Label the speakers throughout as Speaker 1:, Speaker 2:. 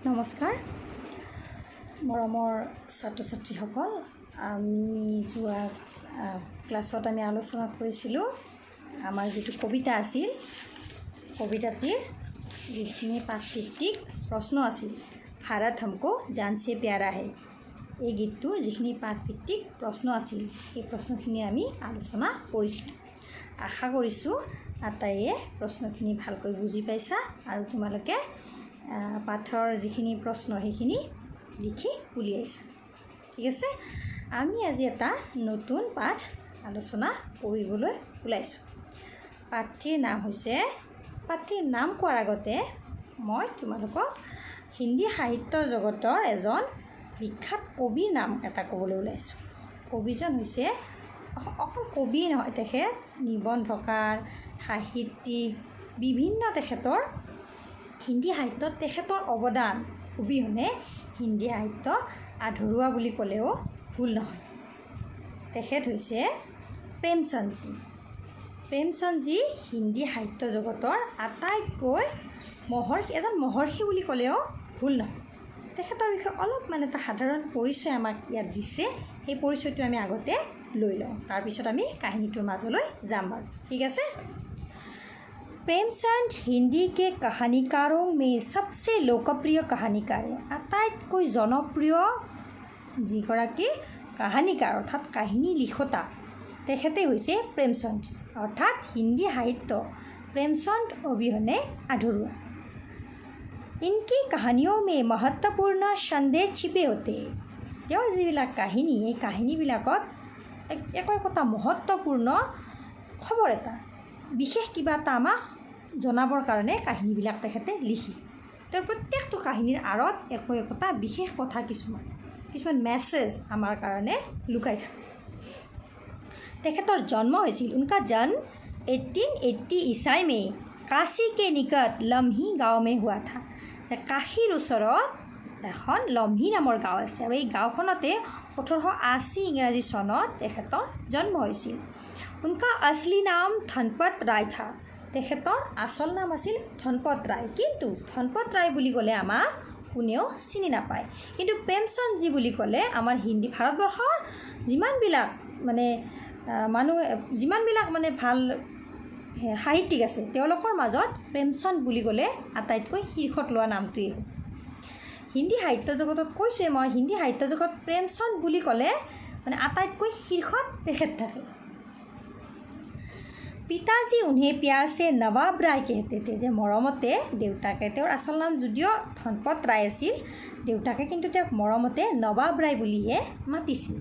Speaker 1: নমস্কাৰ মৰমৰ ছাত্ৰ ছাত্ৰীসকল আমি যোৱা ক্লাছত আমি আলোচনা কৰিছিলোঁ আমাৰ যিটো কবিতা আছিল কবিতাটিৰ যিখিনি 5 ভিত্তিক প্ৰশ্ন আছিল ভাৰত हमको जान से प्यारा है এই গীতটোৰ যিখিনি 5 ভিত্তিক প্ৰশ্ন আছিল এই প্ৰশ্নখিনি আমি আলোচনা কৰিছোঁ আশা কৰিছোঁ আটাইয়ে প্ৰশ্নখিনি ভালকৈ বুজি পাইছা আৰু তোমালোকে পাঠৰ যিখিনি প্ৰশ্ন সেইখিনি লিখি উলিয়াইছা ঠিক আছে আমি আজি এটা নতুন পাঠ আলোচনা কৰিবলৈ ওলাইছোঁ পাঠটিৰ নাম হৈছে পাঠটিৰ নাম কোৱাৰ আগতে মই তোমালোকক হিন্দী সাহিত্য জগতৰ এজন বিখ্যাত কবিৰ নাম এটা ক'বলৈ ওলাইছোঁ কবিজন হৈছে অকল কবি নহয় তেখেত নিবন্ধকাৰ সাহিত্যিক বিভিন্ন তেখেতৰ হিন্দী সাহিত্যত তেখেতৰ অৱদান অবিহনে হিন্দী সাহিত্য আধৰুৱা বুলি ক'লেও ভুল নহয় তেখেত হৈছে প্ৰেমচন্দজী হিন্দী সাহিত্য জগতৰ আটাইতকৈ এজন মহৰ্ষি বুলি ক'লেও ভুল নহয় তেখেতৰ বিষয়ে অলপমান এটা সাধাৰণ পৰিচয় আমাক ইয়াত দিছে সেই পৰিচয়টো আমি আগতে লৈ লওঁ তাৰপিছত আমি কাহিনীটোৰ মাজলৈ যাম বাৰু ঠিক আছে प्रेमचंद हिंदी के कहानीकारों में सबसे लोकप्रिय कहानीकार है আটাইতকৈ জনপ্ৰিয় যিগৰাকী কাহিনীকাৰ অৰ্থাৎ কাহিনী লিখতা তেখেতে হৈছে প্ৰেমচন্দ অৰ্থাৎ হিন্দী সাহিত্য প্ৰেমচন্দ অবিহনে আধৰুৱা इनकी कहानियों में महत्वपूर्ण संदेश छिपे होते তেওঁৰ যিবিলাক কাহিনী এই কাহিনীবিলাকত একোটা মহত্বপূৰ্ণ খবৰ এটা বিশেষ কিবা এটা আমাক জনাবৰ কাৰণে কাহিনীবিলাক তেখেতে লিখি তেওঁৰ প্ৰত্যেকটো কাহিনীৰ আঁৰত একোটা বিশেষ কথা কিছুমান মেছেজ আমাৰ কাৰণে লুকাই থাকে তেখেতৰ জন্ম হৈছিল उनका जन्म 1880 ईसाई में काशी के निकट लम्ही गाँव में हुआ था কাশীৰ ওচৰত এখন লম্হি নামৰ গাঁও আছে আৰু এই গাঁওখনতে 1880 ইংৰাজী চনত তেখেতৰ জন্ম হৈছিল उनका असली नाम धनपत राय था তেখেতৰ আচল নাম আছিল ধনপত ৰায় কিন্তু ধনপত ৰায় বুলি ক'লে আমাক কোনেও চিনি নাপায় কিন্তু প্ৰেমচন্দজী বুলি ক'লে আমাৰ হিন্দী ভাৰতবৰ্ষৰ যিমানবিলাক মানে ভাল সাহিত্যিক আছে তেওঁলোকৰ মাজত প্ৰেমচন্দ বুলি ক'লে আটাইতকৈ শীৰ্ষত লোৱা নামটোৱেই হ'ল হিন্দী সাহিত্য জগতত কৈছোঁৱে মই হিন্দী সাহিত্য জগত প্ৰেমচন্দ বুলি ক'লে মানে আটাইতকৈ শীৰ্ষত তেখেত থাকে পিতাজী उन्हें प्यार से नवाब राय कहते थे যে মৰমতে দেউতাকে তেওঁৰ আচল নাম যদিও ধনপত ৰায় আছিল দেউতাকে কিন্তু তেওঁক মৰমতে নৱাব ৰায় বুলিহে মাতিছিল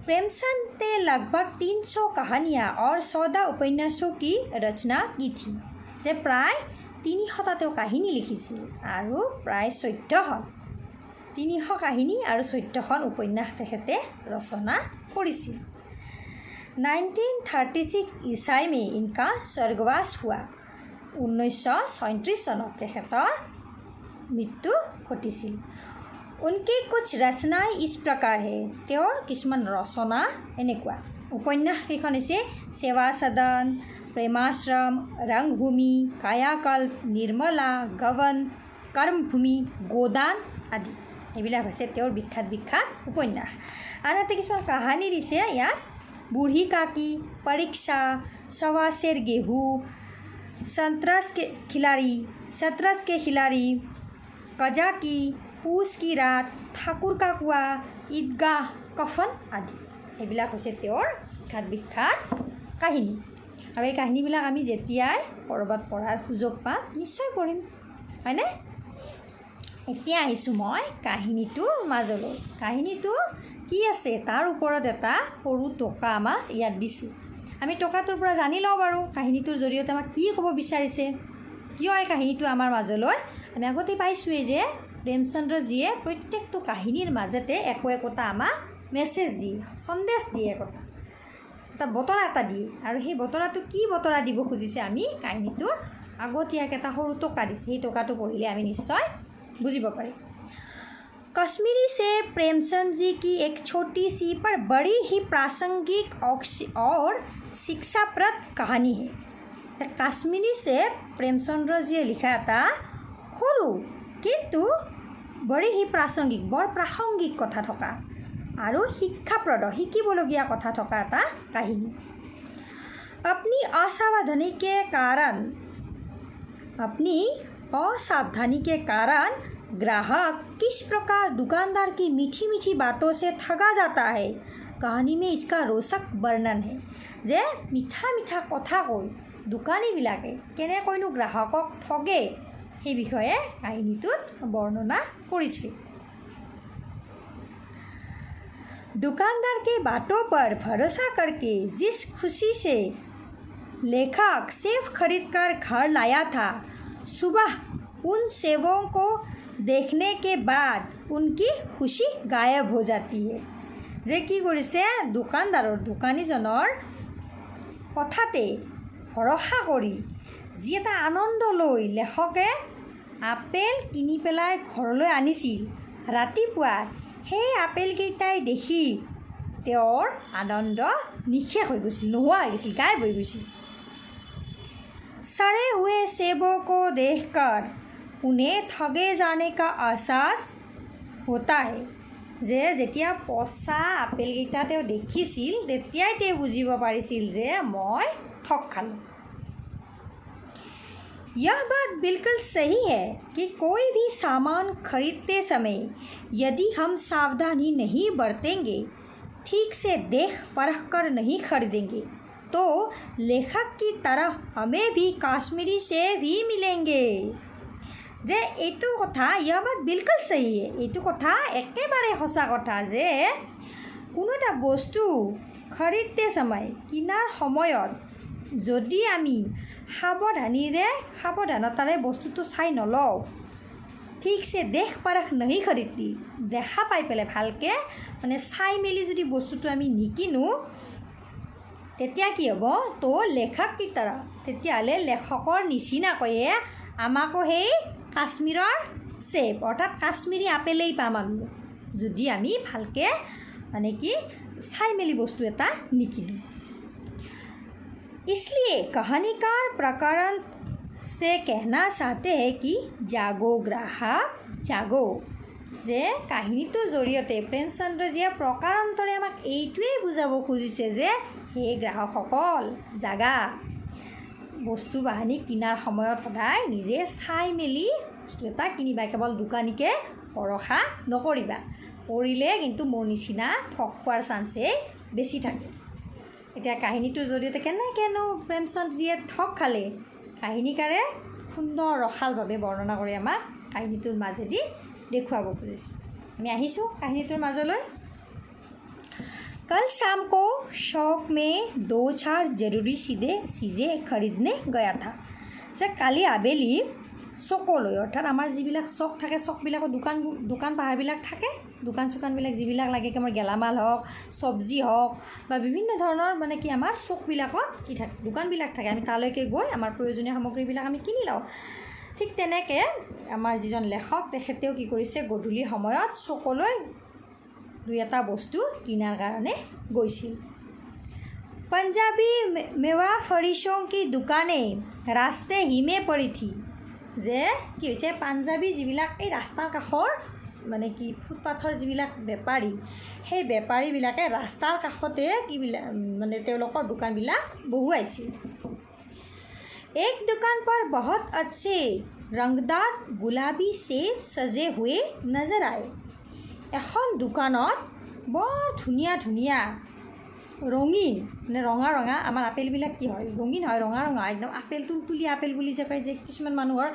Speaker 1: प्रेमचंद ने लगभग 300 कहानियाँ और 14 उपन्यासों की रचना की थी যে প্ৰায় 300টা তেওঁ কাহিনী লিখিছিল আৰু প্ৰায় 300 কাহিনী আৰু 14খন উপন্যাস তেখেতে ৰচনা কৰিছিল 1936 ईसाई में इनका स्वर्गवास हुआ 1937 চনত তেখেতৰ মৃত্যু ঘটিছিল उनकी कुछ रचनाएं इस प्रकार है তেওঁৰ কিছুমান ৰচনা এনেকুৱা উপন্যাস কেইখন হৈছে সেৱা সদন প্ৰেমাশ্ৰম ৰংভূমি কায়াকল্প নিৰ্মলা গগন কৰ্মভূমি গোদান আদি এইবিলাক হৈছে তেওঁৰ বিখ্যাত উপন্যাস আনহাতে কিছুমান কাহিনী দিছে ইয়াত बूढ़ी काकी परीक्षा सवा शेर गेहूँ शतरंज के खिलाड़ी कजा की पूस की रात ठाकुर का कुआ ईदगाह कफन आदि এইবিলাক হৈছে তেওঁৰ বিখ্যাত কাহিনী আৰু এই কাহিনীবিলাক আমি যেতিয়াই ক'ৰবাত পঢ়াৰ সুযোগ পাম নিশ্চয় পঢ়িম হয়নে এতিয়া আহিছোঁ মই কাহিনীটোৰ মাজলৈ কাহিনীটো কি আছে তাৰ ওপৰত এটা সৰু টকা আমাক ইয়াত দিছে আমি টকাটোৰ পৰা জানি লওঁ বাৰু কাহিনীটোৰ জৰিয়তে আমাক কি ক'ব বিচাৰিছে কিয় এই কাহিনীটো আমাৰ মাজলৈ আমি আগতে পাইছোঁৱেই যে প্ৰেমচন্দ্ৰজীয়ে প্ৰত্যেকটো কাহিনীৰ মাজতে একোটা আমাক মেছেজ দিয়ে সন্দেশ দিয়ে এটা বতৰা এটা দিয়ে আৰু সেই বতৰাটো কি বতৰা দিব খুজিছে আমি কাহিনীটোৰ আগতীয়াকৈ এটা সৰু টকা দিছে সেই টকাটো পঢ়িলে আমি নিশ্চয় বুজিব পাৰিম कश्मीरी से प्रेमचंद जी की एक छोटी सी पर बड़ी ही प्रासंगिक और शिक्षाप्रद कहानी है কাশ্মীৰী से प्रेमचंद्र जी लिखा এটা সৰু কিন্তু এইটো বড়ি হি প্ৰাসংগিক বৰ প্ৰাসংগিক কথা থকা আৰু শিক্ষাপ্ৰদ শিকিবলগীয়া কথা থকা এটা কাহিনী। अपनी असावधानी के कारण ग्राहक किस प्रकार दुकानदार की मीठी मीठी बातों से ठगा जाता है, कहानी में इसका रोचक वर्णन है। जे मिठा मिठा कथा কৈ দোকানীবিলাকে কেনেকৈনো গ্ৰাহকক ঠগে সেই বিষয়ে কাহিনীটোত বৰ্ণনা কৰিছে। दुकानदार के बातों पर भरोसा करके जिस खुशी से लेखक सेब खरीदकर घर लाया था, सुबह उन सेबों को देखने के बाद उनकी खुशी गायब हो जाती है। जे কি কৰিছে দোকানীজনৰ কথাতে ভৰসা কৰি যি এটা আনন্দ লৈ লেখকে আপেল কিনি পেলাই ঘৰলৈ আনিছিল, ৰাতিপুৱা সেই আপেলকেইটাই দেখি তেওঁৰ আনন্দ নিশেষ হৈ গৈছিল, নোহোৱা হৈ গৈছিল, গায়ব হৈ গৈছিল। सड़े हुए सेबों को देखकर उन्हें ठगे जाने का एहसास होता है। যে যেতিয়া পচা আপেলকেইটা তেওঁ দেখিছিল তেতিয়াই তেওঁ বুজিব পাৰিছিল যে মই ঠগ খালোঁ। यह बात बिल्कुल सही है कि कोई भी सामान खरीदते समय यदि हम सावधानी नहीं बरतेंगे, ठीक से देख परख कर नहीं खरीदेंगे, तो लेखक की तरह हमें भी काश्मीरी सेब ही मिलेंगे। যে এইটো কথা यह बात बिल्कुल सही है, এইটো কথা একেবাৰে সঁচা কথা যে কোনো এটা বস্তু খৰিদতে সময় কিনাৰ সময়ত যদি আমি সাৱধানতাৰে বস্তুটো চাই নলওঁ, ঠিকছে দেখ পাৰখ नहीं খৰিদি দেখা পাই পেলাই ভালকৈ মানে চাই মেলি যদি বস্তুটো আমি নিকিনো, তেতিয়া কি হ'ব, তো লেখক কি तरह তেতিয়াহ'লে লেখকৰ নিচিনাকৈয়ে আমাকো সেই কাশ্মীৰৰ सेब অৰ্থাৎ কাশ্মীৰী আপেলেই পাম আমি, যদি আমি ভালকৈ মানে কি চাই মেলি বস্তু এটা নিকিনো। इसलिए कहानीकार प्रकरण से कहना चाहते हैं कि जागो ग्राहक जागो। যে কাহিনীটোৰ জৰিয়তে প্ৰেমচন্দ্ৰজীয়ে প্ৰকাৰান্তৰে আমাক এইটোৱেই বুজাব খুজিছে যে হে গ্ৰাহকসকল জাগা, বস্তু বাহানি কিনাৰ সময়ত সদায় নিজে চাই মেলি বস্তু এটা কিনিবা, কেৱল দোকানীকে ভৰসা নকৰিবা, কৰিলে কিন্তু মোৰ নিচিনা ঠগ খোৱাৰ চান্সেই বেছি থাকে। এতিয়া কাহিনীটোৰ জৰিয়তে কেনেকৈনো প্ৰেমচন্দজীয়ে ঠগ খালে কাহিনীকাৰে সুন্দৰ ৰসালভাৱে বৰ্ণনা কৰি আমাক কাহিনীটোৰ মাজেদি দেখুৱাব খুজিছে। আমি আহিছোঁ কাহিনীটোৰ মাজলৈ। कल शाम को शौक में 2-4 जरूरी चीज़ें खरीदने गया था। যে কালি আবেলি চকলৈ, অৰ্থাৎ আমাৰ যিবিলাক চক থাকে, চকবিলাকত দোকান পাহাৰবিলাক থাকে, দোকান চোকানবিলাক যিবিলাক লাগে, আমাৰ গেলামাল হওক, চব্জি হওক বা বিভিন্ন ধৰণৰ মানে কি আমাৰ চকবিলাকত কি থাকে, দোকানবিলাক থাকে, আমি তালৈকে গৈ আমাৰ প্ৰয়োজনীয় সামগ্ৰীবিলাক আমি কিনি লওঁ। ঠিক তেনেকৈ আমাৰ যিজন লেখক তেখেতেও কি কৰিছে, গধূলি সময়ত চকলৈ দুই এটা বস্তু কিনাৰ কাৰণে গৈছিল। पंजाबी मेवा फरिशों की दुकानें रास्ते ही में पड़ी थी। যে কি হৈছে, পাঞ্জাবী যিবিলাক এই ৰাস্তাৰ কাষৰ মানে কি ফুটপাথৰ যিবিলাক বেপাৰী, সেই বেপাৰীবিলাকে ৰাস্তাৰ কাষতে কিবিলাক মানে তেওঁলোকৰ দোকানবিলাক বহুৱাইছিল। एक दुकान पर बहुत अच्छे रंगदार गुलाबी सेब सजे हुए नजर आए। এখন দোকানত বৰ ধুনীয়া ধুনীয়া ৰঙীন মানে ৰঙা ৰঙা আমাৰ আপেলবিলাক কি হয়, ৰঙীন হয়, ৰঙা ৰঙা একদম আপেল, তুলতুলি আপেল বুলি যে কয়, যে কিছুমান মানুহৰ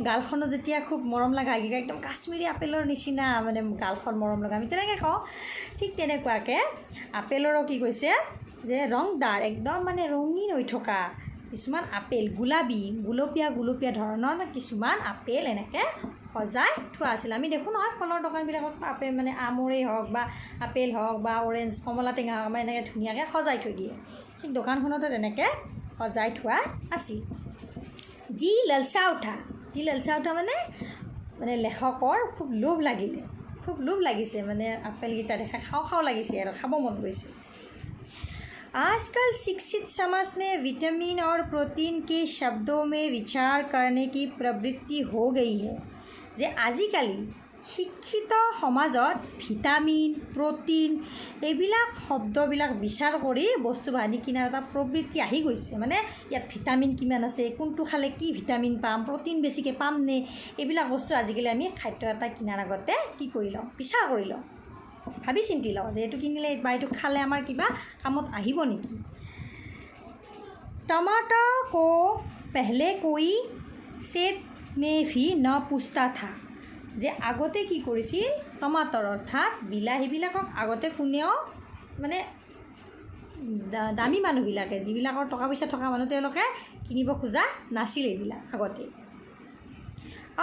Speaker 1: গালখনো যেতিয়া খুব মৰম লগা হয়, একদম কাশ্মীৰী আপেলৰ নিচিনা মানে গালখন মৰম লগা, আমি তেনেকৈ কওঁ। ঠিক তেনেকুৱাকৈ আপেলৰো কি কৈছে যে ৰংদাৰ একদম মানে ৰঙীন হৈ থকা কিছুমান আপেল, গুলপীয়া ধৰণৰ কিছুমান আপেল এনেকৈ সজাই থোৱা আছিল। আমি দেখোঁ নহয় ফলৰ দোকানবিলাকত আপেল মানে আমৰেই হওক বা আপেল হওক বা অৰেঞ্জ কমলা টেঙা হওক, আমাৰ এনেকৈ ধুনীয়াকৈ সজাই থৈ দিয়ে। ঠিক দোকানখনতে তেনেকৈ সজাই থোৱা আছিল। যি লালচা উঠা মানে লেখকৰ খুব লোভ লাগিছে, মানে আপেলকেইটা দেখা খাওঁ লাগিছে আৰু খাব মন গৈছে। आजकल शिक्षित समाज में विटामिन और प्रोटीन के शब्दों में विचार करने की प्रवृत्ति हो गई है। যে আজিকালি শিক্ষিত সমাজত ভিটামিন প্ৰটিন এইবিলাক শব্দবিলাক বিচাৰ কৰি বস্তু বাহানি কিনাৰ এটা প্ৰবৃত্তি আহি গৈছে। মানে ইয়াত ভিটামিন কিমান আছে, কোনটো খালে কি ভিটামিন পাম, প্ৰটিন বেছিকৈ পাম নে, এইবিলাক বস্তু আজিকালি আমি খাদ্য এটা কিনাৰ আগতে কি কৰি লওঁ, বিচাৰ কৰি লওঁ, ভাবি চিন্তি লওঁ যে এইটো কিনিলে বা এইটো খালে আমাৰ কিবা কামত আহিব নেকি। टमाटर को पहले कोई सेठ में भी न पूछता था। যে আগতে কি কৰিছিল, টমাটৰ অৰ্থাৎ বিলাহীবিলাকক আগতে কোনেও মানে দামী মানুহবিলাকে, যিবিলাকৰ টকা পইচা থকা মানুহ, তেওঁলোকে কিনিব খোজা নাছিল এইবিলাক আগতে।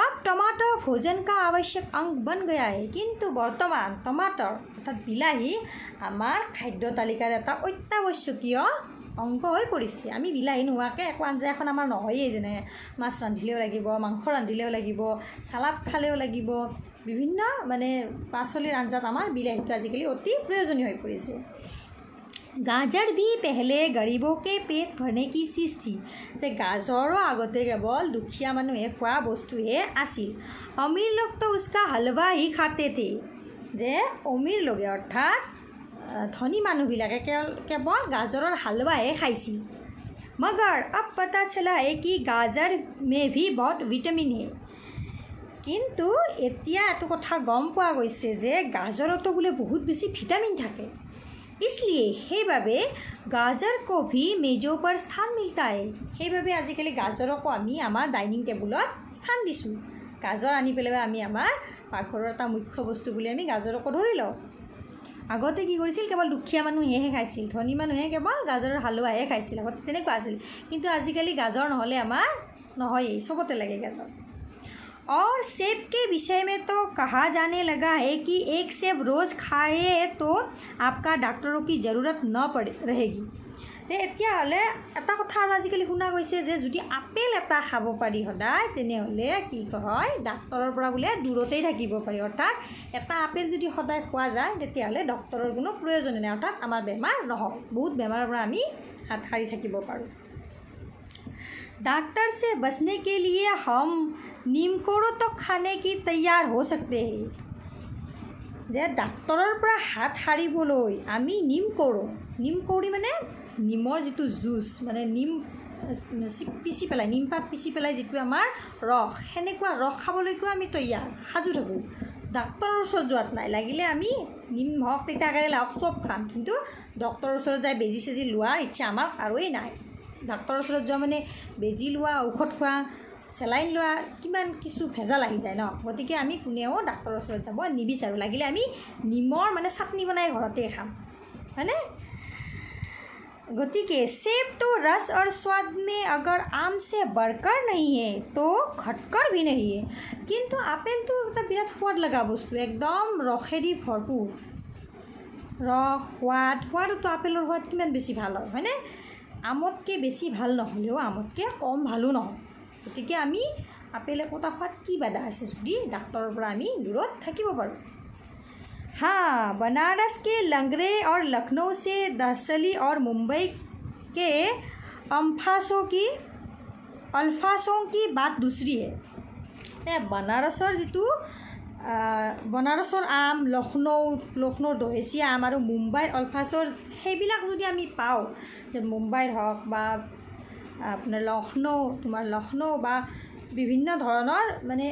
Speaker 1: अब टमाटर भोजन का आवश्यक अंग बन गया है। কিন্তু বৰ্তমান টমাটৰ অৰ্থাৎ বিলাহী আমাৰ খাদ্য তালিকাৰ এটা অত্যাৱশ্যকীয় অংগ হৈ পৰিছে। আমি বিলাহী নোহোৱাকৈ একো আঞ্জা এখন আমাৰ নহয়েই, যেনে মাছ ৰান্ধিলেও লাগিব, মাংস ৰান্ধিলেও লাগিব, চালাড খালেও লাগিব, বিভিন্ন মানে পাচলিৰ আঞ্জাত আমাৰ বিলাহীটো আজিকালি অতি প্ৰয়োজনীয় হৈ পৰিছে। গাজৰ ভি পেহলে গৰীবকে পেট ভৰনে কি চীজ থি। যে গাজৰো আগতে কেৱল দুখীয়া মানুহে খোৱা বস্তুহে আছিল। অমিৰ লোক তো উচকা হালৱা হি খাতে থে। যে অমিৰ লোকে অৰ্থাৎ ধনী মানুহবিলাকে কেৱল গাজৰৰ হালৱাহে খাইছিল। মগৰ अब पता चला है कि गाजर में भी बहुत विटामिन है। কিন্তু এতিয়া এটো কথা গম পোৱা গৈছে যে গাজৰতো বোলে বহুত বেছি ভিটামিন থাকে। इसलिए সেইভাবে গাজৰ কো ভি মেজো পৰ স্থান মিলতা है। সেইভাবে আজিকালি গাজৰকো আমি আমাৰ ডাইনিং টেবুলত স্থান দিছোঁ। গাজৰ আনি পেলাই আমি আমাৰ পাকঘৰৰ এটা মুখ্য বস্তু বুলি আমি গাজৰকো ধৰি লওঁ। আগতে কি কৰিছিল, কেৱল দুখীয়া মানুহেহে খাইছিল, ধনী মানুহে কেৱল গাজৰৰ হালৱাহে খাইছিল, আগতে তেনেকুৱা আছিল। কিন্তু আজিকালি গাজৰ নহ'লে আমাৰ নহয়েই, চবতে লাগে গাজৰ। और सेब के विषय में तो कहा जाने लगा है कि एक सेब रोज़ खाए तो आपका डॉक्टरों की ज़रूरत न पड़े रहेगी। तो एतियाह'ले এটা কথা আৰু আজিকালি শুনা গৈছে যে যদি আপেল এটা খাব পাৰি সদায়, তেনেহ'লে কি কয়, ডাক্তৰৰ পৰা বোলে দূৰতেই থাকিব পাৰি। অৰ্থাৎ এটা আপেল যদি সদায় খোৱা যায় তেতিয়াহ'লে ডক্তৰৰ কোনো প্ৰয়োজন নাই, অৰ্থাৎ আমাৰ বেমাৰ নহয়, বহুত বেমাৰৰ পৰা আমি হাত সাৰি থাকিব পাৰোঁ। डॉक्टर से बचने के लिए हम नीम कोड़ो तो खाने की तैयार हो सकते हैं। যে ডাক্তৰৰ পৰা হাত সাৰিবলৈ আমি নিম কৌৰি মানে নিমৰ যিটো জুচ, মানে নিম পিচি পেলাই, নিমপাত পিচি পেলাই যিটো আমাৰ ৰস, সেনেকুৱা ৰস খাবলৈকো আমি তৈয়াৰ সাজু থাকোঁ। ডাক্তৰৰ ওচৰত যোৱাত নাই, লাগিলে আমি নিম হওক, তিতা কেৰেলা হওক, চব খাম, কিন্তু ডক্তৰৰ ওচৰত যাই বেজি চেজি লোৱাৰ ইচ্ছা আমাৰ কাৰোৱেই নাই। ডাক্তৰৰ ওচৰত যোৱা মানে বেজি লোৱা, ঔষধ খোৱা, চেলাইন লোৱা, কিমান কিছু ভেজাল আহি যায় ন। গতিকে আমি কোনেও ডাক্তৰৰ ওচৰত যাব নিবিচাৰোঁ, লাগিলে আমি নিমৰ মানে চাটনি বনাই ঘৰতে খাম, হয়নে। গতিকে सेब तो रस और स्वाद में अगर आम से बढ़कर नहीं है तो घटकर भी नहीं है। কিন্তু আপেলটো এটা বিৰাট সোৱাদ লগা বস্তু, একদম ৰসেদি ভৰপূৰ, ৰস সোৱাদতো আপেলৰ সোৱাদ কিমান বেছি ভাল হয়, হয়নে। আমতকৈ বেছি ভাল নহ'লেও আমতকৈ কম ভালো নহয়। গতিকে আমি আপেল একোটা খোৱাত কি বাধা আছে যদি ডাক্তৰৰ পৰা আমি দূৰত থাকিব পাৰোঁ। हाँ, बनारस के लंगरे और लखनऊ से दहसली और मुंबई के अल्फासों की बात दूसरी है। बनारसर जितु बनारसर आम, लखनौर দহেচীয়া আম আৰু মুম্বাইৰ অল্ফাছৰ সেইবিলাক যদি আমি পাওঁ, যে মুম্বাইৰ হওক বা আপোনাৰ লক্ষ্ণৌ বা বিভিন্ন ধৰণৰ মানে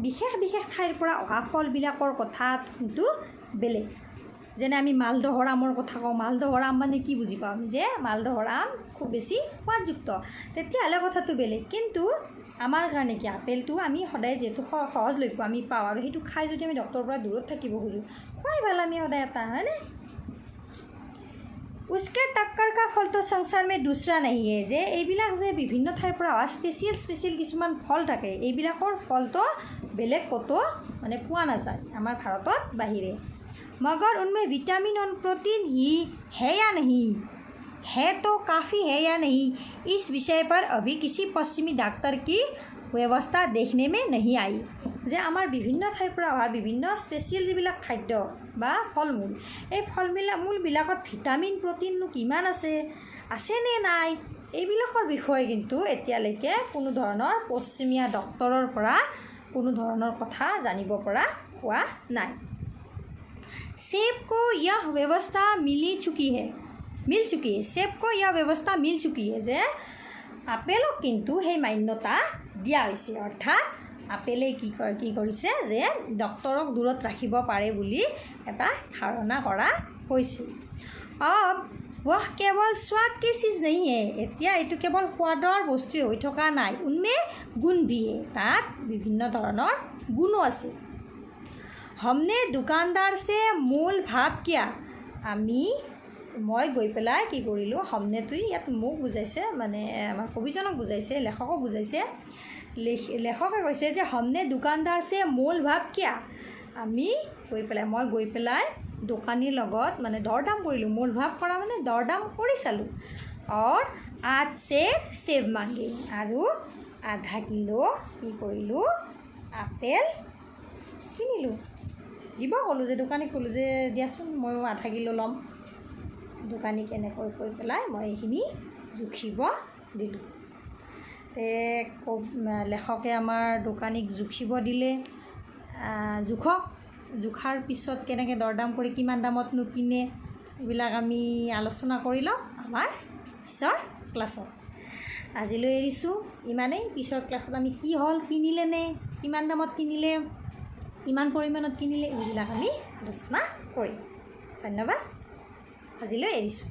Speaker 1: বিশেষ ঠাইৰ পৰা অহা ফলবিলাকৰ কথা কিন্তু বেলেগ। যেনে আমি মালদহৰ আমৰ কথা কওঁ, মালদহৰ আম মানে কি বুজি পাওঁ আমি, যে মালদহৰ আম খুব বেছি সোৱাদযুক্ত, তেতিয়াহ'লে কথাটো বেলেগ। কিন্তু আমাৰ কাৰণে কি, আপেলটো আমি সদায় যিহেতু সহজলভ্য আমি পাওঁ, আৰু সেইটো খাই যদি আমি ডক্তৰৰ পৰা দূৰত থাকিব খোজোঁ, খোৱাই ভাল আমি সদায় এটা, হয়নে। उसके टक्कर का फल तो संसार में दूसरा नहीं है। যে এইবিলাক যে বিভিন্ন ঠাইৰ পৰা অহা স্পেচিয়েল কিছুমান ফল থাকে, এইবিলাকৰ ফলটো বেলেগ ক'তো মানে পোৱা নাযায় আমাৰ ভাৰতত বাহিৰে। मगर उनमें विटामिन और प्रोटीन ही है या नहीं है, तो काफ़ी है या नहीं, इस विषय पर अभी किसी पश्चिमी डॉक्टर की व्यवस्था देखने में नहीं आई। যে আমাৰ বিভিন্ন ঠাইৰ পৰা অহা বিভিন্ন স্পেচিয়েল যিবিলাক খাদ্য বা ফল মূল, এই মূলবিলাকত ভিটামিন প্ৰটিননো কিমান আছেনে নাই, এইবিলাকৰ বিষয়ে কিন্তু এতিয়ালৈকে কোনো ধৰণৰ পশ্চিমীয়া ডক্তৰৰ পৰা কোনো ধৰণৰ কথা জানিব পৰা হোৱা নাই। सेब को यह व्यवस्था मिल चुकी है। सेब को यह व्यवस्था मिल चुकी है যে আপেলক কিন্তু সেই মান্যতা দিয়া হৈছে, অৰ্থাৎ আপেলে কি কৰিছে যে ডক্তৰক দূৰত ৰাখিব পাৰে বুলি এটা ধাৰণা কৰা হৈছিল। अब वह केवल स्वाद की चीज़ नहीं है। এতিয়া এইটো কেৱল সোৱাদৰ বস্তুৱে হৈ থকা নাই, उनमें गुण भी है। তাত বিভিন্ন ধৰণৰ গুণো আছে। हमने दुकानदार से मोल भाव किया। মই গৈ পেলাই কি কৰিলোঁ, हमनेটো ইয়াত মোক বুজাইছে, মানে আমাৰ কবিজনক বুজাইছে, লেখকক বুজাইছে। লেখকে কৈছে যে हमने दुकानदार से मोल भाव किया। মই গৈ পেলাই দোকানীৰ লগত মানে দৰদাম কৰিলোঁ। মোল ভাৱ কৰা মানে দৰদাম কৰি চালোঁ। और आज से सेब मांगे, আৰু আধা কিলো কি কৰিলোঁ, আপেল কিনিলোঁ। দিব ক'লোঁ যে দোকানীক ক'লোঁ যে দিয়াচোন মই আধা কিলো ল'ম। দোকানীক এনেকৈ কৈ পেলাই মই এইখিনি জুখিব দিলোঁ। লেখকে আমাৰ দোকানীক জুখিব দিলে। জোখাৰ পিছত কেনেকৈ দৰদাম কৰি কিমান দামতনো কিনে, এইবিলাক আমি আলোচনা কৰি লওঁ আমাৰ পিছৰ ক্লাছত। আজিলৈ এৰিছোঁ ইমানেই। পিছৰ ক্লাছত আমি কি হ'ল, কিনিলে নে, কিমান দামত কিনিলে, কিমান পৰিমাণত কিনিলে, এইবিলাক আমি আলোচনা কৰিম। ধন্যবাদ। আজিলৈ এৰিছোঁ।